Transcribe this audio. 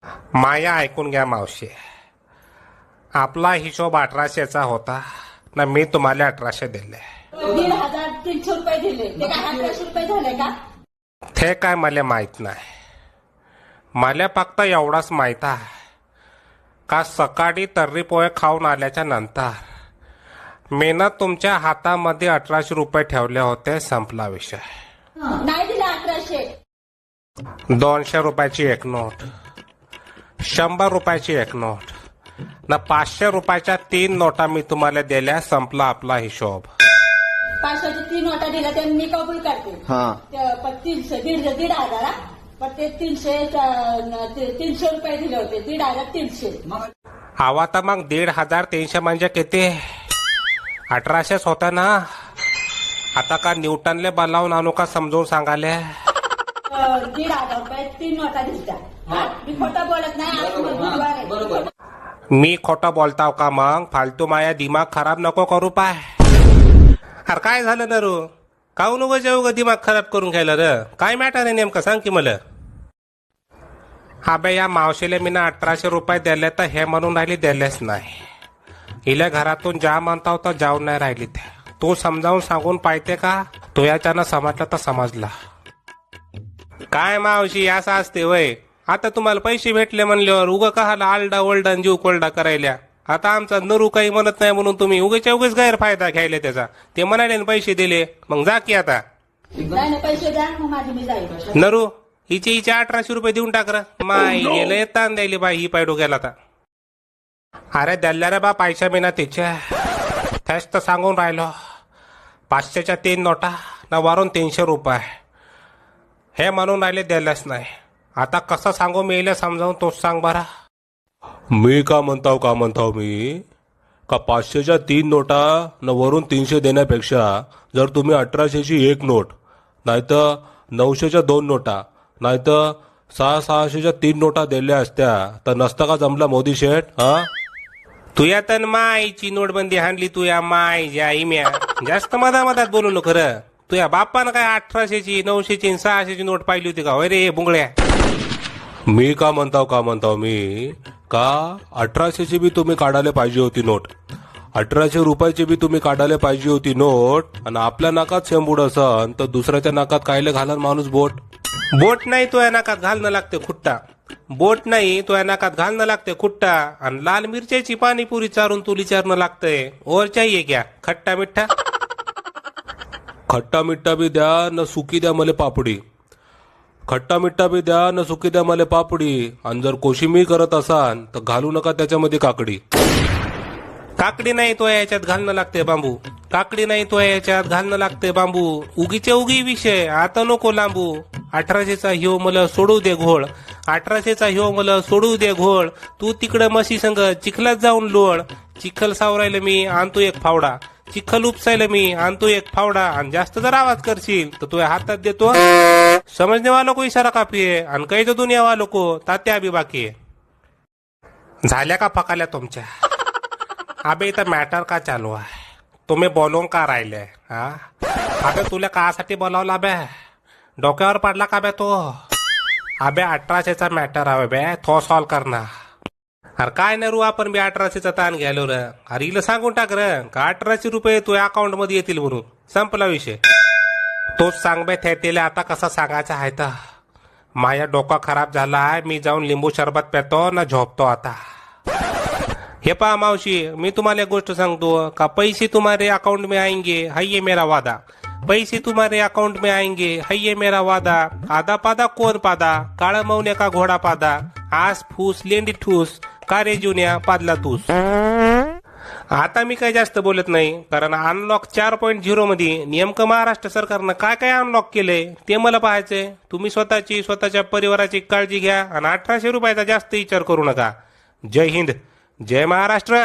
माया ऐकून घ्या मावशी. आपला हिशोब 1800चा होता ना, मी तुम्हाला 1800 दिले. 1,300 रुपये दिले, ते काय 1800 रुपये झाले का? ते काय मला माहित नाही. मला फक्त एवढाच माहित आहे का सकाळी तर्री पोहे खाऊन आल्याच्या नंतर मी ना तुमच्या हातामध्ये 1800 रुपये ठेवले होते. संपला विषय. नाही दिले 1800. 200 रुपयाची एक नोट, 100 रुपयाची एक नोट ना, 500 रुपयाच्या 3 नोटा मी तुम्हाला दिल्या. संपला आपला हिशोब. 500च्या 3 नोटा दिल्या ते मी कबूल करते. पण 300 दीड हजार, पण ते 300 रुपये दिले होते. 1,300. हवा तर मग 1,300 म्हणजे किती? 1800च होता ना. आता का न्यूटनले बोलावून आणू का समजून सांगाले? 1,500 रुपये 3 नोटा दिसतात. मी खोटं बोलत नाही. आज बुधवार आहे. मी खोटं बोलताव का? मग फालतू माया दिमाग खराब नको करू पाय. अरे काय झालं ना रू? काहून उग दिमाग खराब करून घ्यायला र? काय मॅटर आहे नेमकं सांग की मला. अबे या मावशीला मी ना 1800 रुपये दिले तर हे म्हणून राहिली दिलेच नाही. हिला घरातून जा म्हणता तर जाऊन नाही राहिली. ते तू समजावून सांगून पाहिजे का? तो याच्यानं समजला तर समजला. काय मावशी असं असते वय? आता तुम्हाला पैसे भेटले म्हणल्यावर उगा कहाला आलडा ओलडा जीव कोलडा करायला? आता आमचा नरू काही म्हणत नाही म्हणून तुम्ही उगेच्या उगेच गैरफायदा घ्यायला त्याचा. ते म्हणाले पैसे दिले मग जा की आता. पैसे द्या मग माझी मी जाईल. नरू हिचे 1800 रुपये देऊन टाक. माय गेलं ताण द्यायले बाई ही पाय डोक्याला आता. अरे द्यायला रे बा पैसा मी ना तिच्या. त्याच तर सांगून राहिलो. 500च्या 3 नोटा ना वरून 300 रुपये हे म्हणून राहिले द्यायलाच नाही. आता कसं सांगू मी येईल समजावून तोच सांग बरा. मी का म्हणताव मी का 500च्या 3 नोटा न वरून 300 देण्यापेक्षा जर तुम्ही 1800ची एक नोट नाहीतर 900च्या 2 नोटा नाहीतर 600च्या 3 नोटा दिल्या असत्या तर नसता का जमला मोदी शेठ? हा तू या तर मायची नोटबंदी हाणली तू या माय ज्या इम्या. जास्त मधात बोलू नको खरं. तू या बाप्पानं काय 1800ची 900ची 600ची नोट पाहिली होती का? होय रे बुंगळ्या. मी का म्हणताव मी का 1800ची बी तुम्ही काढायला पाहिजे होती नोट. 1800 रुपयाची बी तुम्ही काढायला पाहिजे होती नोट. आणि आपल्या नाकात शेंबूड असन तर दुसऱ्याच्या नाकात कायले घालन माणूस बोट? बोट नाही तो या नाकात घालणं लागते खुट्टा. बोट नाही तो या नाकात घालणं लागते खुट्टा. आणि लाल मिरच्याची पाणीपुरी चारून तू विचारणं लागतंय और चाहिए क्या खट्टा मिठ्ठा? खट्टा मिठ्ठा बी द्या न सुकी द्या मले पापडी. खट्टा मिठ्ठा बी द्या न सुकी द्या मले पापडी. आणि जर कोशिंबीर करत असाल तर घालू नका त्याच्यामध्ये काकडी. काकडी नाही तो याच्यात घालणं लागते बांबू. काकडी नाही तो याच्यात घालणं लागते बांबू. उगीचे उगी विषय आता नको लांबू. 1800चा ह्यो मला सोडू दे घोळ. 1800चा ह्यो मला सोडू दे घोळ. तू तिकडं म्हशी संग चिखलात जाऊन लोळ. चिखल सावरायला मी आणतो एक फावडा. चिखल उपसायला मी आणतो एक फावडा. आणि जास्त जर आवाज करशील तर तुझ्या हातात देतो समजने वालो को इशारा काफी आहे. आणि काही तर दुनिया वालो को तात्या बी बाकी आहे. झाल्या का फकाल्या तुमच्या? अबे इथं मॅटर का चालू आहे? तुम्ही बोलून का राहिले? हा अबे तुला कासाठी बोलावला बे? डोक्यावर पडला का बे तो? अबे 1800चा मॅटर आहे बे, तो सॉल्व करणार. अरे काय नाही रू आपण बी 1800चा ताण घ्यायलो र. अरे हिला सांगून टाक र का 1800 रुपये तुझ्या अकाउंट मध्ये येतील म्हणून. संपला विषय. तोच सांग बे थेटीला आता कसं सांगायचं आहे तर. माझ्या डोका खराब झाला आहे. मी जाऊन लिंबू शरबत पेतो ना झोपतो आता. हे पहा मावशी मी तुम्हाला एक गोष्ट सांगतो का पैसे तुम्हारे अकाउंट में आएंगे है ये मेरा वादा. पैसे तुम्हारे अकाउंट में आएंगे है ये मेरा वादा. आधा पादा कोण पादा काळा मौन्या का घोडा पादा. आस फूस लेंडी ठूस का रे जुन्या पादला तूस. आता मी काही जास्त बोलत नाही कारण अनलॉक 4.0 मध्ये नेमकं महाराष्ट्र सरकारनं काय काय अनलॉक केलंय ते मला पाहायचंय. तुम्ही स्वतःच्या परिवाराची काळजी घ्या आणि 1800 रुपयाचा जास्त विचार करू नका. जय हिंद जय महाराष्ट्र.